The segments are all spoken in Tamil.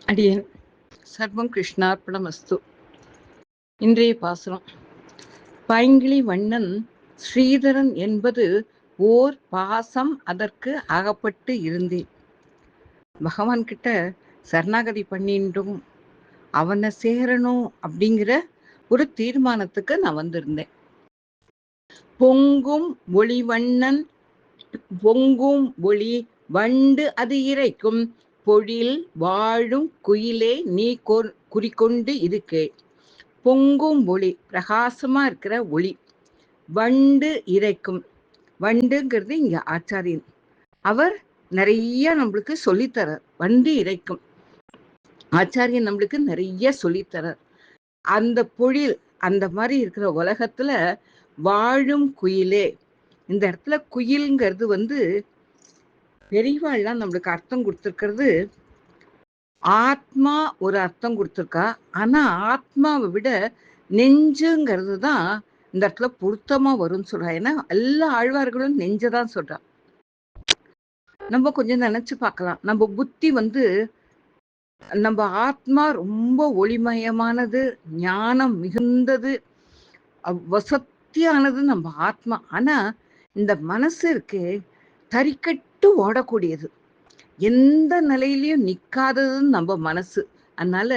அடியேன் சர்வம் கிருஷ்ணார்ப்பணமஸ்து. இன்றைய பாசுரம். பைங்கிளி வண்ணன் ஸ்ரீதரன் என்பது ஓர் பாசம் அதற்கு அகப்பட்டு இருந்தேன். பகவான் கிட்ட சரணாகதி பண்ணிட்டும் அவனை சேரணும் அப்படிங்கிற ஒரு தீர்மானத்துக்கு நான் வந்திருந்தேன். பொங்கும் ஒளி வண்ணன் பொங்கும் ஒளி வண்டு அது இறைக்கும் பொழில் வாழும் குயிலே நீ குறிக்கொண்டு இருக்கே. பொங்கும் ஒளி, பிரகாசமா இருக்கிற ஒளி, வண்டு இறைக்கும். வண்டுங்கிறது இங்க ஆச்சாரியன். அவர் நிறைய நம்மளுக்கு சொல்லித்தரார். வண்டு இறைக்கும் ஆச்சாரியன் நம்மளுக்கு நிறைய சொல்லித்தரார். அந்த பொழில், அந்த மாதிரி இருக்கிற உலகத்துல வாழும் குயிலே. இந்த இடத்துல குயில்ங்கிறது பெரியவாள்லாம் நம்மளுக்கு அர்த்தம் கொடுத்துருக்கிறது. ஆத்மா ஒரு அர்த்தம் கொடுத்துருக்கா. ஆனா ஆத்மாவை விட நெஞ்சுங்கிறது தான் இந்த இடத்துல பொருத்தமா வரும்னு சொல்றா. ஏன்னா எல்லா ஆழ்வார்களும் நெஞ்சதான் சொல்றா. நம்ம கொஞ்சம் நினைச்சு பார்க்கலாம். நம்ம புத்தி நம்ம ஆத்மா ரொம்ப ஒளிமயமானது, ஞானம் மிகுந்தது, வசத்தியானது நம்ம ஆத்மா. ஆனா இந்த மனசு இருக்கே, தறிக்கட்டு ஓடக்கூடியது, எந்த நிலையிலையும் நிக்காததுன்னு நம்ம மனசு. அதனால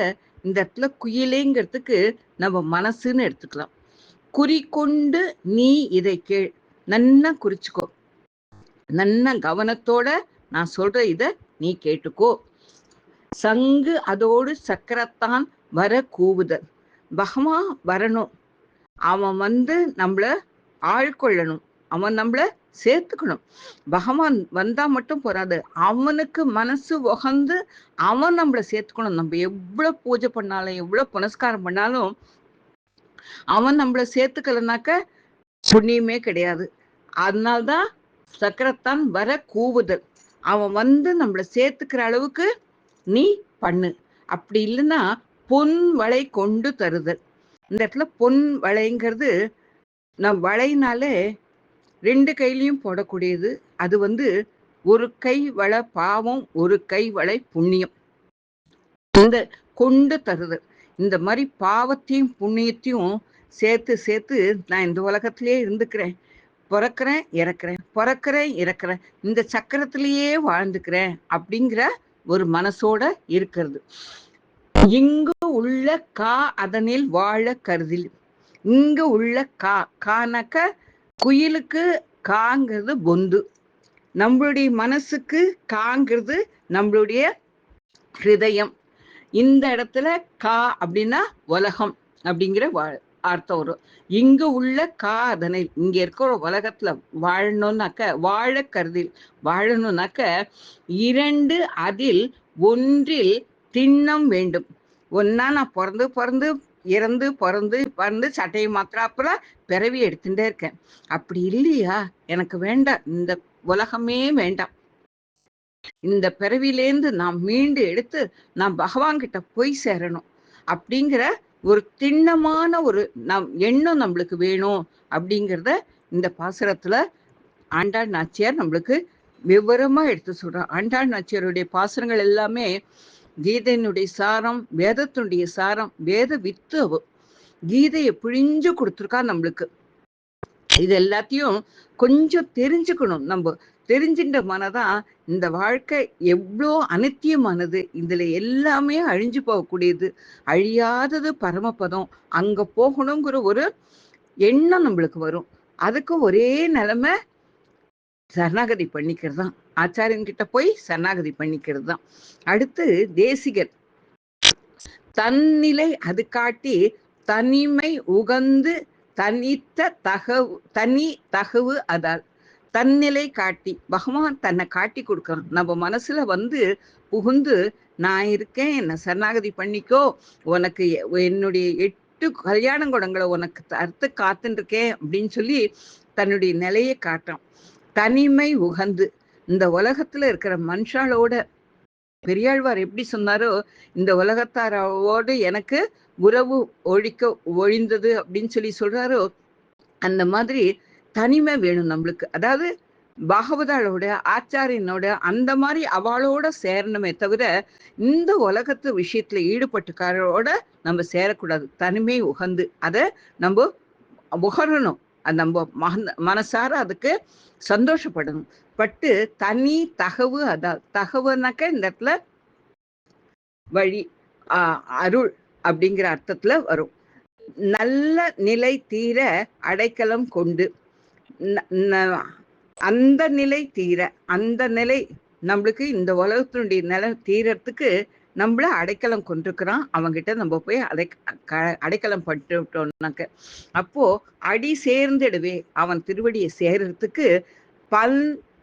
இந்த இடத்துல குயிலேங்கிறதுக்கு நம்ம மனசுன்னு எடுத்துக்கலாம். குறிக்கொண்டு நீ இதை கேள். நன்னா குறிச்சுக்கோ, நன்னா கவனத்தோட நான் சொல்ற இத நீ கேட்டுக்கோ. சங்கு அதோடு சக்கரத்தான் வர கூவுதல். பகவான் வரணும், அவன் நம்மள ஆழ்கொள்ளணும், அவன் நம்மள சேர்த்துக்கணும். பகவான் வந்தா மட்டும் போறாது, அவனுக்கு மனசு உகந்து அவன் நம்மள சேர்த்துக்கணும். நம்ம எவ்வளவு பூஜை பண்ணாலும் எவ்வளவு புனஸ்காரம் பண்ணாலும் அவன் நம்மள சேர்த்துக்கலனாக்க புண்ணியமே கிடையாது. அதனால்தான் சக்கரத்தான் வர கூவுதல். அவன் நம்மள சேர்த்துக்கிற அளவுக்கு நீ பண்ணு. அப்படி இல்லைன்னா பொன் வளை கொண்டு தருதல். இந்த இடத்துல பொன் வளைங்கிறது, நம் வளைனாலே 2 கையிலையும் போடக்கூடியது. அது ஒரு கை வளை பாவம், ஒரு கை வளை புண்ணியம். இந்த கொண்டு தருதல், இந்த மாதிரி பாவத்தையும் புண்ணியத்தையும் சேர்த்து சேர்த்து நான் இந்த உலகத்திலேயே இருந்துக்கிறேன், பிறக்கிறேன் இறக்குறேன், பிறக்கிறேன் இறக்குறேன், இந்த சக்கரத்திலேயே வாழ்ந்துக்கிறேன் அப்படிங்கிற ஒரு மனசோட இருக்கிறது. இங்கு உள்ள கா அதனில் வாழ கருதில். இங்க உள்ள கானாக்க குயிலுக்கு காங்கிறது பொந்து, நம்மளுடைய மனசுக்கு காங்கிறது நம்மளுடைய ஹிருதயம். இந்த இடத்துல கா அப்படின்னா உலகம் அப்படிங்கிற அர்த்தம் வரும். இங்க உள்ள கா அதனை, இங்க இருக்கிற உலகத்துல வாழணும்னாக்க, வாழ கருதில் வாழணும்னாக்க 2 அதில் ஒன்றில் திண்ணம் வேண்டும். ஒன்னா நான் பிறந்து இறந்து பிறந்து சட்டையை மாத்திராப்புல பிறவி எடுத்துட்டே இருக்கேன். அப்படி இல்லையா, எனக்கு வேண்டாம், இந்த உலகமே வேண்டாம். இந்த பிறவிலேந்து நாம் மீண்டு எடுத்து நாம் பகவான் கிட்ட போய் சேரணும் அப்படிங்கிற ஒரு திண்ணமான ஒரு எண்ணம் நம்மளுக்கு வேணும் அப்படிங்கிறத இந்த பாசுரத்துல ஆண்டாள் நாச்சியார் நம்மளுக்கு விவரமா எடுத்து சொல்றான். ஆண்டாள் நாச்சியாருடைய பாசுரங்கள் எல்லாமே கீதையினுடைய சாரம், வேதத்தினுடைய சாரம், வேத வித்து. கீதையை பிழிஞ்சு கொடுத்துருக்கா நம்மளுக்கு. இது எல்லாத்தையும் கொஞ்சம் தெரிஞ்சுக்கணும். நம்ம தெரிஞ்சின்ற மனதான் இந்த வாழ்க்கை எவ்வளோ அனித்தியமானது, இதுல எல்லாமே அழிஞ்சு போகக்கூடியது, அழியாதது பரமபதம், அங்க போகணுங்கிற ஒரு எண்ணம் நம்மளுக்கு வரும். அதுக்கு ஒரே நிலைமை சரணாகதி பண்ணிக்கிறது தான். ஆச்சாரியன் கிட்ட போய் சரணாகதி பண்ணிக்கிறது தான். அடுத்து தேசிகர் தன்னிலை அது காட்டி தனிமை உகந்து தனி தகவு அதால். தன்னிலை காட்டி பகவான் தன்னை காட்டி கொடுக்கறான். நம்ம மனசுல புகுந்து நான் இருக்கேன், என்னை சரணாகதி பண்ணிக்கோ, உனக்கு என்னுடைய 8 கல்யாண குணங்களை உனக்கு அறுத்து காத்துன்னு இருக்கேன் அப்படின்னு சொல்லி தன்னுடைய நிலையை காட்டுறான். தனிமை உகந்து, இந்த உலகத்துல இருக்கிற மனுஷாலோட பெரியாழ்வார் எப்படி சொன்னாரோ, இந்த உலகத்தாரோடு எனக்கு உறவு ஒழிந்தது அப்படின்னு சொல்லி சொல்றாரோ, அந்த மாதிரி தனிமை வேணும் நம்மளுக்கு. அதாவது பாகவதாளோட ஆச்சாரியனோட அந்த மாதிரி அவளோட சேரணுமே தவிர இந்த உலகத்து விஷயத்துல ஈடுபட்டுக்காரோட நம்ம சேரக்கூடாது. தனிமை உகந்து அதை நம்ம உகரணும். அது நம்ம மனசார அதுக்கு சந்தோஷப்படணும். பட்டு தனி தகவு, அதான் தகவுனாக்க இந்த இடத்துல வழி, அருள் அப்படிங்கிற அர்த்தத்துல வரும். நல்ல நிலை தீர அடைக்கலம் கொண்டு, அந்த நிலை தீர, அந்த நிலை நம்மளுக்கு இந்த உலகத்தினுடைய நிலை தீரத்துக்கு நம்மள அடைக்கலம் கொண்டிருக்கிறான். அவங்கிட்ட நம்ம போய் அடைக்கலம் பட்டுட்டோம்னாக்க அப்போ அடி சேர்ந்துடுவே. அவன் திருவடியை சேர்றதுக்கு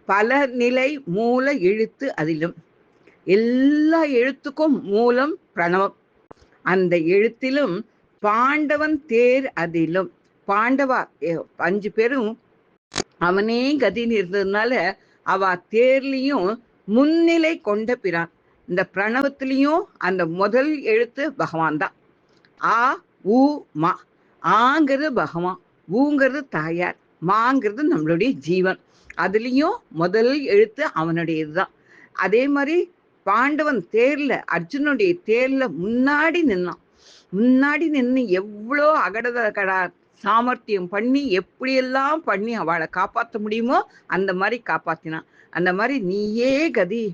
பல நிலை மூல எழுத்து அதிலும். எல்லா எழுத்துக்கும் மூலம் பிரணவம். அந்த எழுத்திலும் பாண்டவன் தேர் அதிலும். பாண்டவா 5 பேரும் அவனே கதின்னு இருந்ததுனால அவ தேர்லயும் முன்னிலை கொண்ட பிரான். இந்த பிரணவத்திலையும் அந்த முதல் எழுத்து பகவான் தான். ஆ ஊ மா. ஆங்கிறது பகவான், ஊங்கிறது தாயார், மாங்கிறது நம்மளுடைய ஜீவன். அதுலயும் முதல் எழுத்து அவனுடையதுதான். அதே மாதிரி பாண்டவன் தேர்ல, அர்ஜுனுடைய தேர்ல முன்னாடி நின்னான். முன்னாடி நின்று எவ்வளோ கடா சாமர்த்தியம் பண்ணி எப்படியெல்லாம் பண்ணி அவளை காப்பாற்ற முடியுமோ அந்த மாதிரி காப்பாத்தினான். அந்த மாதிரி நீயே கதி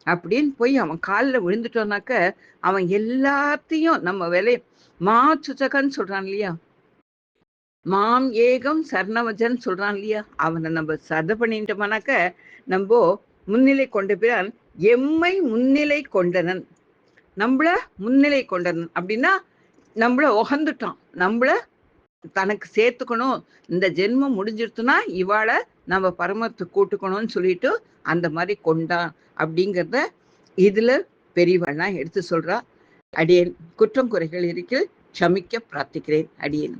அப்படின்னு போய் அவன் காலில் விழுந்துட்டோம்னாக்க அவன் எல்லாத்தையும் நம்ம வேலை சுச்சகன்னு சொல்றான் இல்லையா, மாம் ஏகம் சர்ணவஜன் சொல்றான் இல்லையா, அவனை நம்ம சத பண்ணிட்டோம்னாக்க நம்ம முன்னிலை கொண்ட பிறான். எம்மை முன்னிலை கொண்டனன், நம்மள முன்னிலை கொண்டனன் அப்படின்னா நம்மள உகந்துட்டான், நம்மள தனக்கு சேர்த்துக்கணும். இந்த ஜென்மம் முடிஞ்சிருச்சுன்னா இவாளை நம்ம பரமத்து கூட்டுக்கணும்னு சொல்லிட்டு அந்த மாதிரி கொண்டான் அப்படிங்கிறத இதுல பெரியவள்லாம் எடுத்து சொல்றா. அடியேன் குற்றம் குறைகள் இருக்கில் க்ஷமிக்க பிரார்த்திக்கிறேன். அடியேன்.